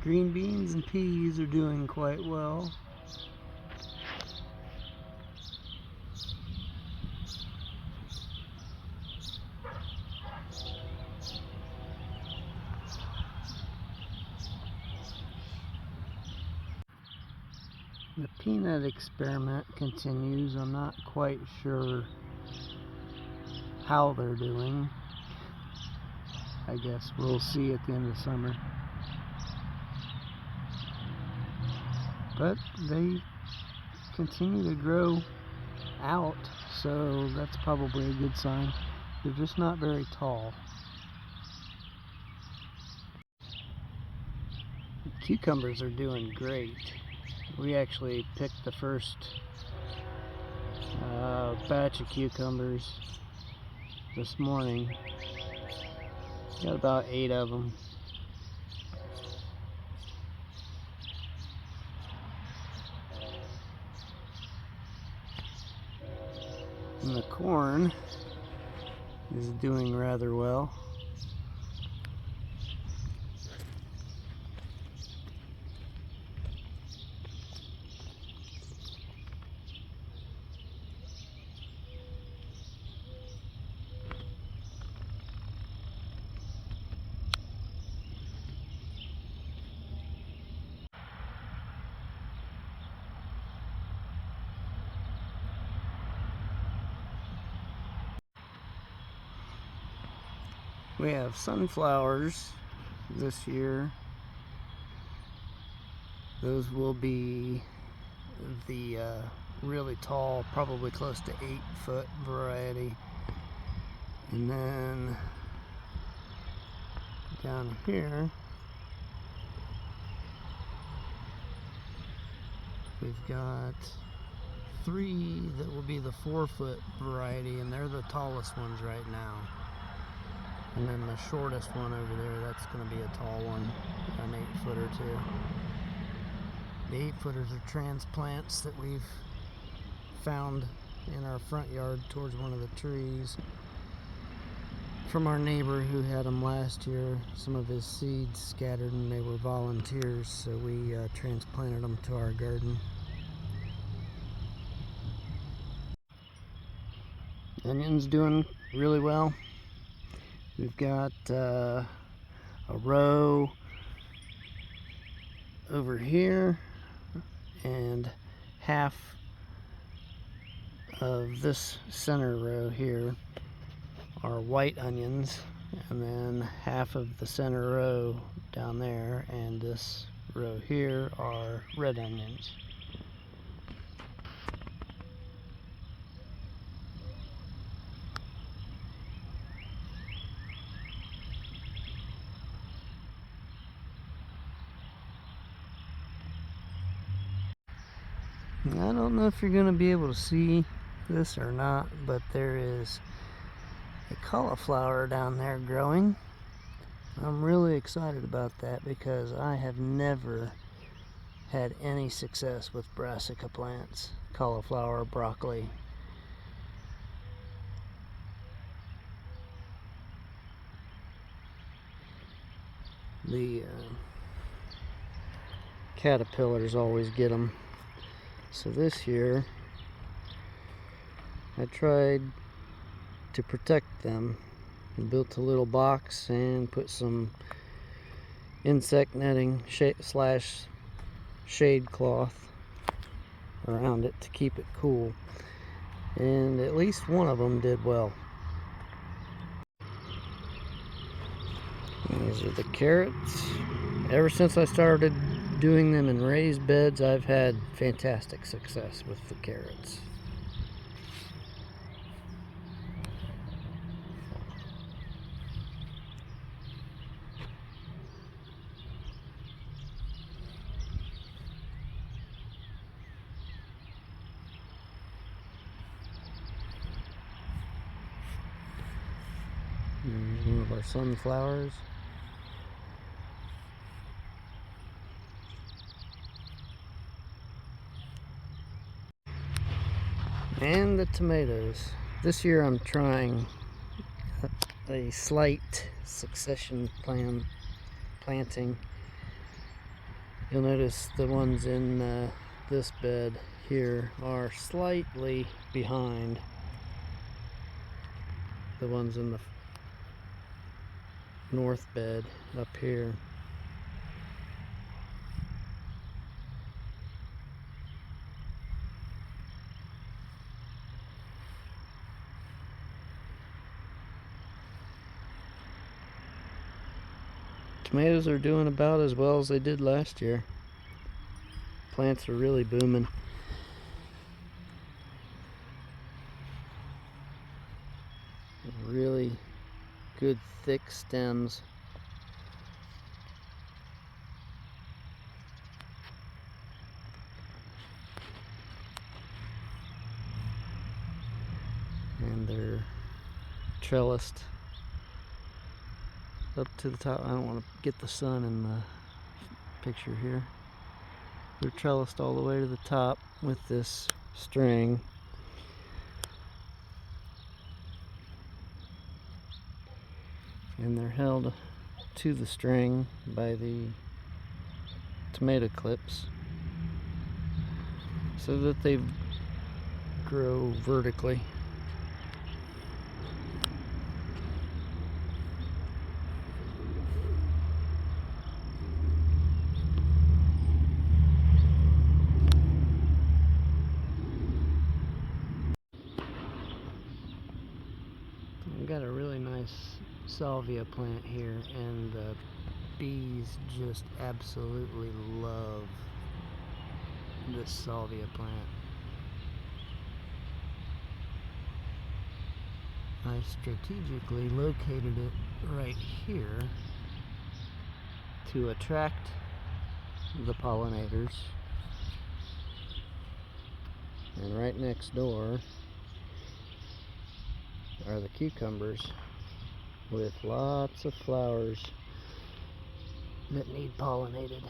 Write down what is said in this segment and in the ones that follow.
Green beans and peas are doing quite well. The peanut experiment continues. I'm not quite sure how they're doing. I guess we'll see at the end of summer. But they continue to grow out, so that's probably a good sign. They're just not very tall. The cucumbers are doing great. We actually picked the first batch of cucumbers this morning. Got about 8 of them. And the corn is doing rather well. We have sunflowers this year. Those will be the really tall, probably close to 8-foot variety. And then down here, we've got 3 that will be the 4-foot variety, and they're the tallest ones right now. And then the shortest one over there, that's going to be a tall one, an 8-footer too. The 8-footers are transplants that we've found in our front yard towards one of the trees from our neighbor who had them last year. Some of his seeds scattered and they were volunteers, so we transplanted them to our garden. Onions doing really well. We've got a row over here, and half of this center row here are white onions, and then half of the center row down there and this row here are red onions. I don't know if you're going to be able to see this or not, but there is a cauliflower down there growing. I'm really excited about that because I have never had any success with brassica plants, cauliflower, broccoli. The caterpillars always get them. So this year, I tried to protect them and built a little box and put some insect netting slash shade cloth around it to keep it cool. And at least one of them did well. And these are the carrots. Ever since I started doing them in raised beds, I've had fantastic success with the carrots. Here's one of our sunflowers. And the tomatoes. This year I'm trying a slight succession planting. You'll notice the ones in this bed here are slightly behind the ones in the north bed up here. Tomatoes are doing about as well as they did last year. Plants are really booming. Really good thick stems. And they're trellised up to the top. I don't want to get the sun in the picture here. They're trellised all the way to the top with this string. And they're held to the string by the tomato clips so that they grow vertically. I've got a really nice salvia plant here, and the bees just absolutely love this salvia plant. I strategically located it right here to attract the pollinators, and right next door are the cucumbers with lots of flowers that need pollinated.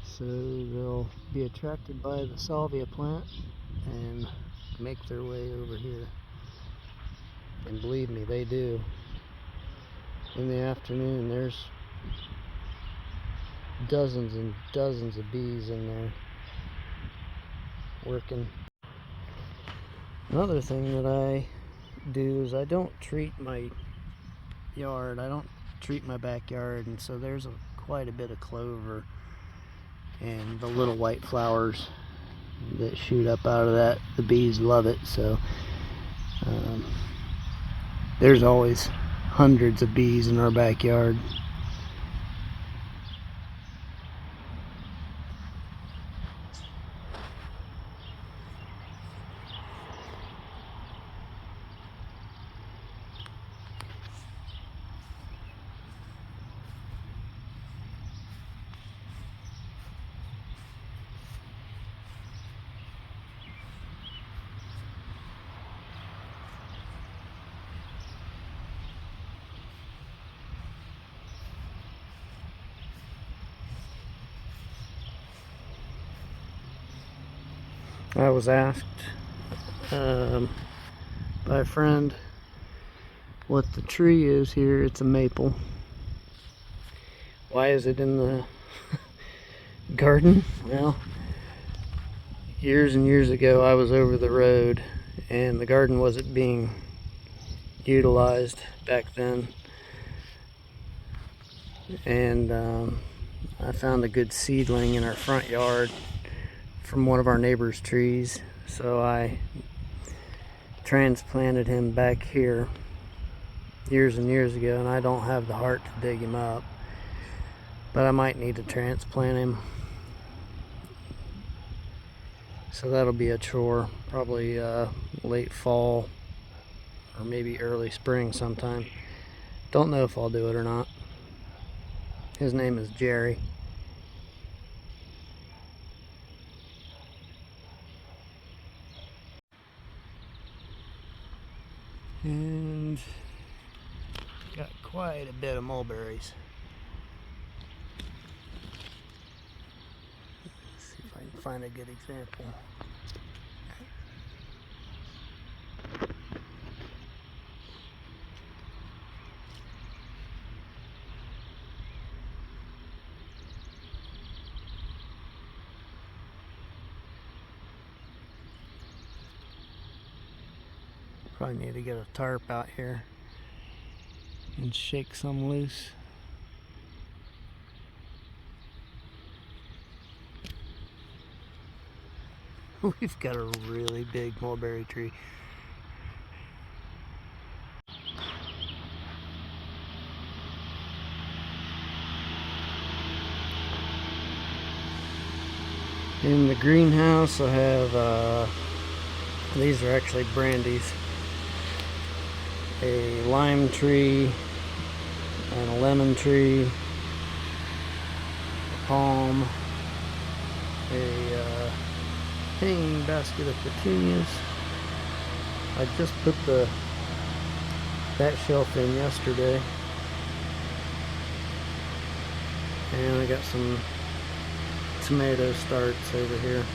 So they'll be attracted by the salvia plant and make their way over here. And believe me, they do. In the afternoon, there's dozens and dozens of bees in there working. Another thing that I do is I don't treat my yard, I don't treat my backyard, and so there's quite a bit of clover and the little white flowers that shoot up out of that. The bees love it, so there's always hundreds of bees in our backyard. I was asked by a friend what the tree is here. It's a maple. Why is it in the garden? Well, years and years ago I was over the road and the garden wasn't being utilized back then, and I found a good seedling in our front yard from one of our neighbor's trees, so I transplanted him back here years and years ago, and I don't have the heart to dig him up, but I might need to transplant him, so that'll be a chore, probably late fall or maybe early spring sometime. Don't know if I'll do it or not. His name is Jerry. And got quite a bit of mulberries. Let's see if I can find a good example. Probably need to get a tarp out here and shake some loose. We've got a really big mulberry tree. In the greenhouse I have, these are actually brandies. A lime tree and a lemon tree, a palm, a hanging basket of petunias. I just put that shelf in yesterday, and I got some tomato starts over here.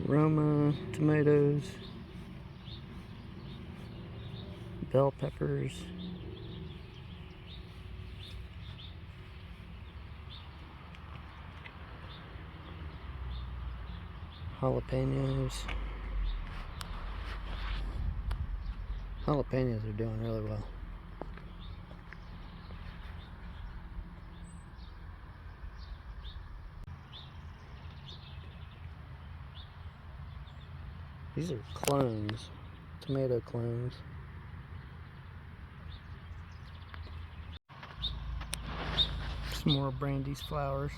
Roma tomatoes, bell peppers, jalapenos. Jalapenos are doing really well. These are clones, tomato clones. Some more Brandy's flowers.